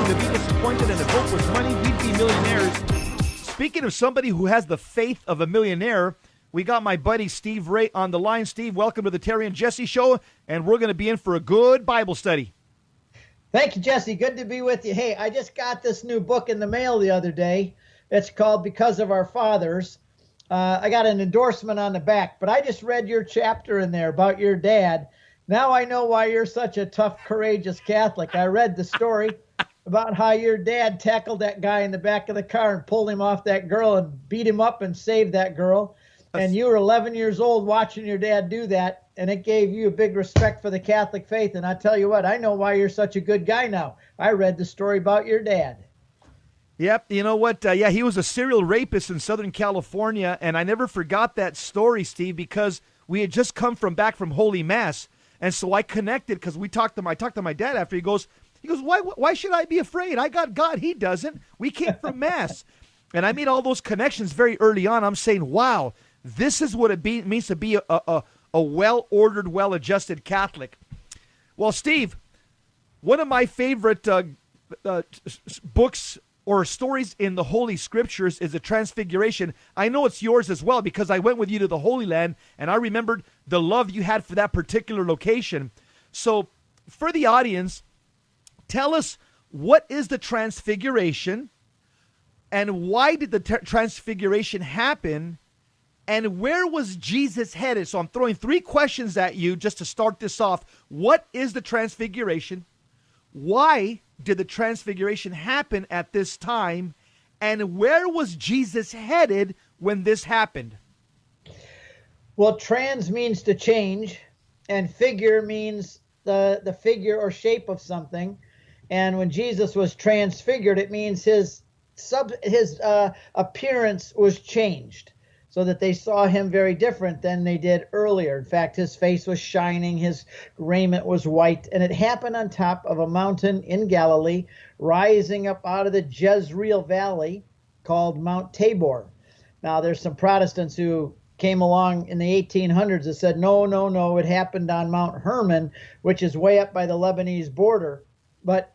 to be disappointed and to vote with money, we'd be millionaires. Speaking of somebody who has the faith of a millionaire, we got my buddy Steve Ray on the line. Steve, welcome to the Terry and Jesse Show, and we're going to be in for a good Bible study. Thank you, Jesse. Good to be with you. Hey, I just got this new book in the mail the other day. It's called Because of Our Fathers. I got an endorsement on the back, but I just read your chapter in there about your dad. Now I know why you're such a tough, courageous Catholic. I read the story about how your dad tackled that guy in the back of the car and pulled him off that girl and beat him up and saved that girl. And you were 11 years old watching your dad do that, and it gave you a big respect for the Catholic faith. And I tell you what, I know why you're such a good guy now. I read the story about your dad. Yep, you know what? Yeah, he was a serial rapist in Southern California, and I never forgot that story, Steve, because we had just come back from Holy Mass, and so I connected because I talked to my dad after. He goes, why should I be afraid? I got God. He doesn't. We came from Mass. And I made all those connections very early on. I'm saying, wow, this is what it means to be a well-ordered, well-adjusted Catholic. Well, Steve, one of my favorite books or stories in the Holy Scriptures is the Transfiguration. I know it's yours as well because I went with you to the Holy Land, and I remembered the love you had for that particular location. So for the audience, tell us, what is the Transfiguration, and why did the Transfiguration happen, and where was Jesus headed? So I'm throwing three questions at you just to start this off. What is the Transfiguration? Why did the Transfiguration happen at this time? And where was Jesus headed when this happened? Well, trans means to change, and figure means the figure or shape of something. And when Jesus was transfigured, it means his appearance was changed, so that they saw him very different than they did earlier. In fact, his face was shining, his raiment was white, and it happened on top of a mountain in Galilee, rising up out of the Jezreel Valley, called Mount Tabor. Now, there's some Protestants who came along in the 1800s and said, no, it happened on Mount Hermon, which is way up by the Lebanese border. But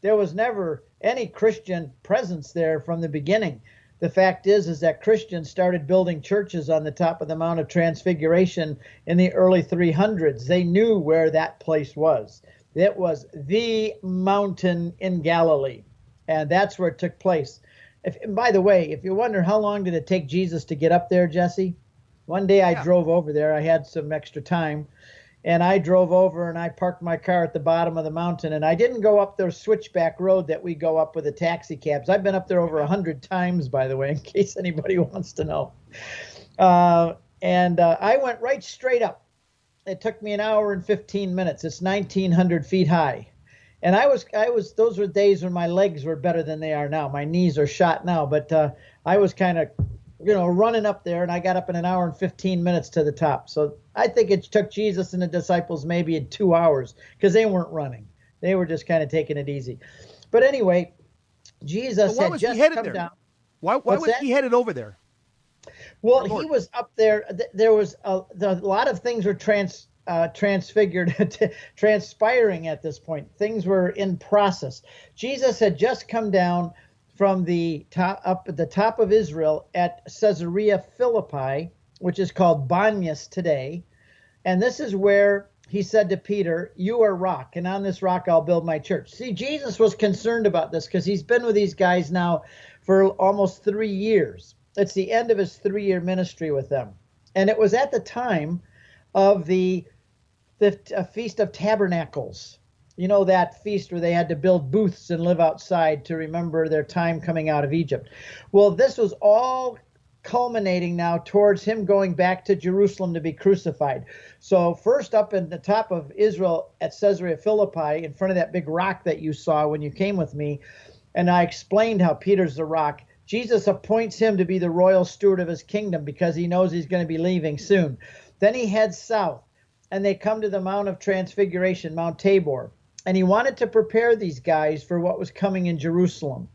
there was never any Christian presence there from the beginning. The fact is that Christians started building churches on the top of the Mount of Transfiguration in the early 300s. They knew where that place was. It was the mountain in Galilee, and that's where it took place. And by the way, if you wonder how long did it take Jesus to get up there, Jesse? One day I drove over there. I had some extra time, and I drove over and I parked my car at the bottom of the mountain, and I didn't go up the switchback road that we go up with the taxi cabs. I've been up there over 100 times, by the way, in case anybody wants to know. I went right straight up. It took me an hour and 15 minutes. It's 1,900 feet high. And those were days when my legs were better than they are now. My knees are shot now, but I was kind of, running up there, and I got up in an hour and 15 minutes to the top. So I think it took Jesus and the disciples maybe in 2 hours, because they weren't running. They were just kind of taking it easy. But anyway, Jesus had just come down. Why was he headed over there? Well, he was up there. There was a lot of things were transfigured, transpiring at this point. Things were in process. Jesus had just come down from the top, up at the top of Israel at Caesarea Philippi, which is called Banyas today. And this is where he said to Peter, "You are rock, and on this rock I'll build my church." See, Jesus was concerned about this because he's been with these guys now for almost 3 years. It's the end of his 3-year ministry with them. And it was at the time of the Feast of Tabernacles. You know, that feast where they had to build booths and live outside to remember their time coming out of Egypt. Well, this was all culminating now towards him going back to Jerusalem to be crucified. So first up in the top of Israel at Caesarea Philippi, in front of that big rock that you saw when you came with me, and I explained how Peter's the rock, Jesus appoints him to be the royal steward of his kingdom because he knows he's going to be leaving soon. Then he heads south, and they come to the Mount of Transfiguration, Mount Tabor. And he wanted to prepare these guys for what was coming in Jerusalem.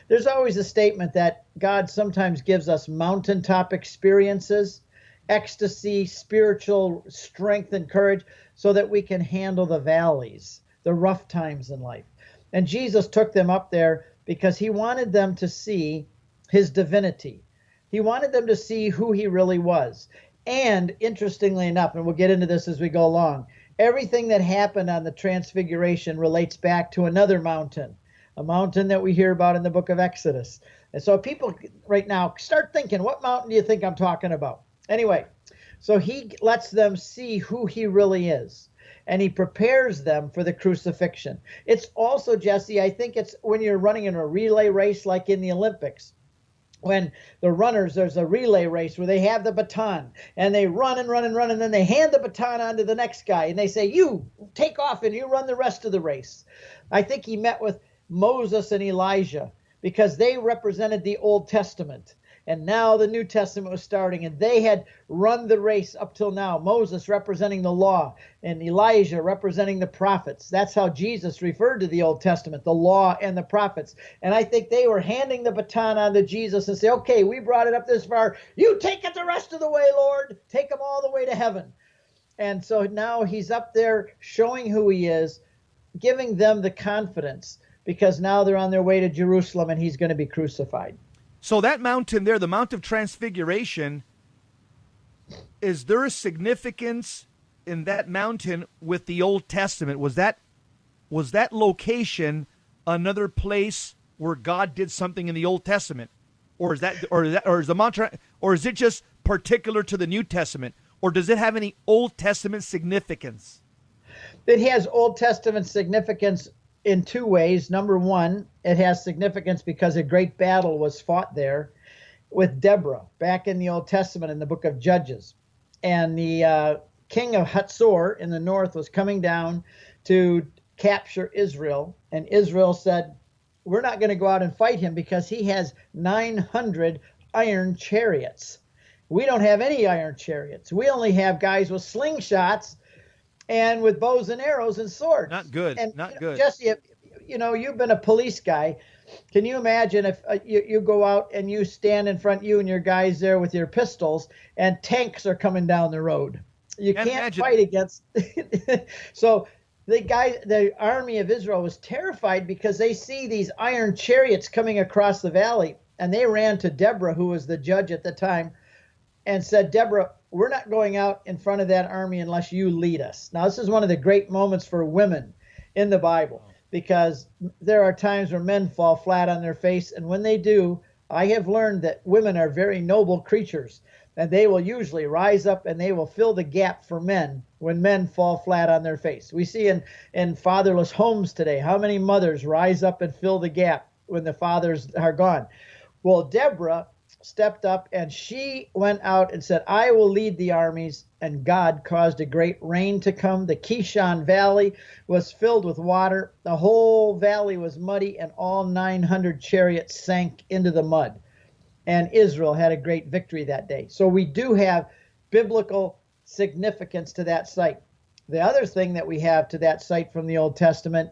There's always a statement that God sometimes gives us mountaintop experiences, ecstasy, spiritual strength and courage, so that we can handle the valleys, the rough times in life. And Jesus took them up there because he wanted them to see his divinity. He wanted them to see who he really was. And interestingly enough, and we'll get into this as we go along, everything that happened on the Transfiguration relates back to another mountain, a mountain that we hear about in the book of Exodus. And so people right now start thinking, what mountain do you think I'm talking about? Anyway, so he lets them see who he really is, and he prepares them for the crucifixion. It's also, Jesse, I think it's when you're running in a relay race like in the Olympics. When the runners, there's a relay race where they have the baton and they run and run and run, and then they hand the baton on to the next guy and they say, you take off and you run the rest of the race. I think he met with Moses and Elijah because they represented the Old Testament. And now the New Testament was starting, and they had run the race up till now. Moses representing the law, and Elijah representing the prophets. That's how Jesus referred to the Old Testament, the law and the prophets. And I think they were handing the baton on to Jesus and say, okay, we brought it up this far. You take it the rest of the way, Lord. Take them all the way to heaven. And so now he's up there showing who he is, giving them the confidence, because now they're on their way to Jerusalem and he's going to be crucified. So that mountain there, the Mount of Transfiguration, is there a significance in that mountain with the Old Testament? Was that location another place where God did something in the Old Testament, or is it just particular to the New Testament, or does it have any Old Testament significance? It has Old Testament significance in two ways. Number one, it has significance because a great battle was fought there with Deborah back in the Old Testament in the book of Judges. And the king of Hatzor in the north was coming down to capture Israel. And Israel said, we're not going to go out and fight him because he has 900 iron chariots. We don't have any iron chariots. We only have guys with slingshots and with bows and arrows and swords. Not good. And, not good. Jesse, you've been a police guy. Can you imagine if you go out and you stand in front, you and your guys there with your pistols, and tanks are coming down the road? You can't fight against. So the army of Israel was terrified because they see these iron chariots coming across the valley, and they ran to Deborah, who was the judge at the time, and said, Deborah, we're not going out in front of that army unless you lead us. Now, this is one of the great moments for women in the Bible, because there are times where men fall flat on their face, and when they do, I have learned that women are very noble creatures, and they will usually rise up and they will fill the gap for men when men fall flat on their face. We see in fatherless homes today how many mothers rise up and fill the gap when the fathers are gone. Well, Deborah stepped up and she went out and said, I will lead the armies. And God caused a great rain to come. The Kishon Valley was filled with water. The whole valley was muddy, and all 900 chariots sank into the mud. And Israel had a great victory that day. So we do have biblical significance to that site. The other thing that we have to that site from the Old Testament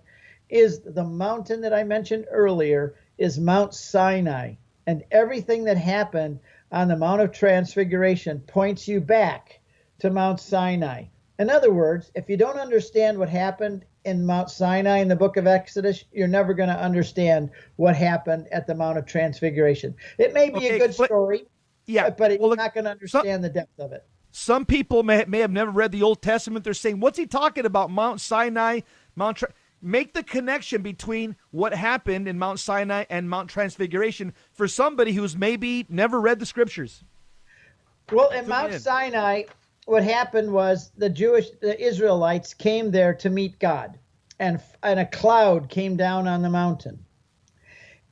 is the mountain that I mentioned earlier is Mount Sinai. And everything that happened on the Mount of Transfiguration points you back to Mount Sinai. In other words, if you don't understand what happened in Mount Sinai in the book of Exodus, you're never going to understand what happened at the Mount of Transfiguration. It may be a good story, but you're not going to understand the depth of it. Some people may have never read the Old Testament. They're saying, what's he talking about? Mount Sinai, Make the connection between what happened in Mount Sinai and Mount Transfiguration for somebody who's maybe never read the scriptures. Well, in Mount Sinai, what happened was the Israelites came there to meet God, and a cloud came down on the mountain,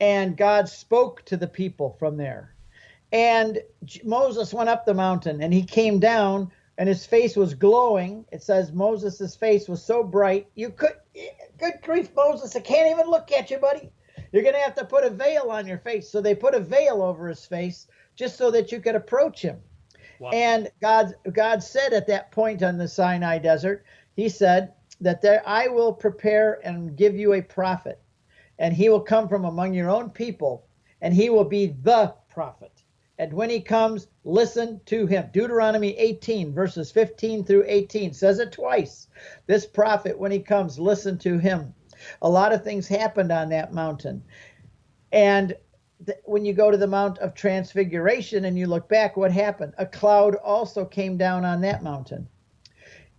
and God spoke to the people from there. And Moses went up the mountain, and he came down, and his face was glowing. It says Moses' face was so bright, good grief, Moses, I can't even look at you, buddy. You're going to have to put a veil on your face. So they put a veil over his face just so that you could approach him. Wow. And God said at that point on the Sinai desert, he said that I will prepare and give you a prophet, and he will come from among your own people, and he will be the prophet. And when he comes, listen to him. Deuteronomy 18, verses 15 through 18 says it twice. This prophet, when he comes, listen to him. A lot of things happened on that mountain. And when you go to the Mount of Transfiguration and you look back, what happened? A cloud also came down on that mountain.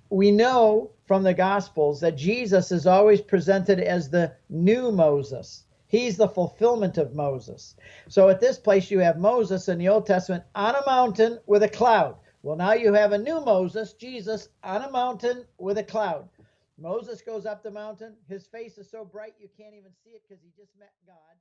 We know from the Gospels that Jesus is always presented as the new Moses. He's the fulfillment of Moses. So at this place, you have Moses in the Old Testament on a mountain with a cloud. Well, now you have a new Moses, Jesus, on a mountain with a cloud. Moses goes up the mountain. His face is so bright you can't even see it because he just met God.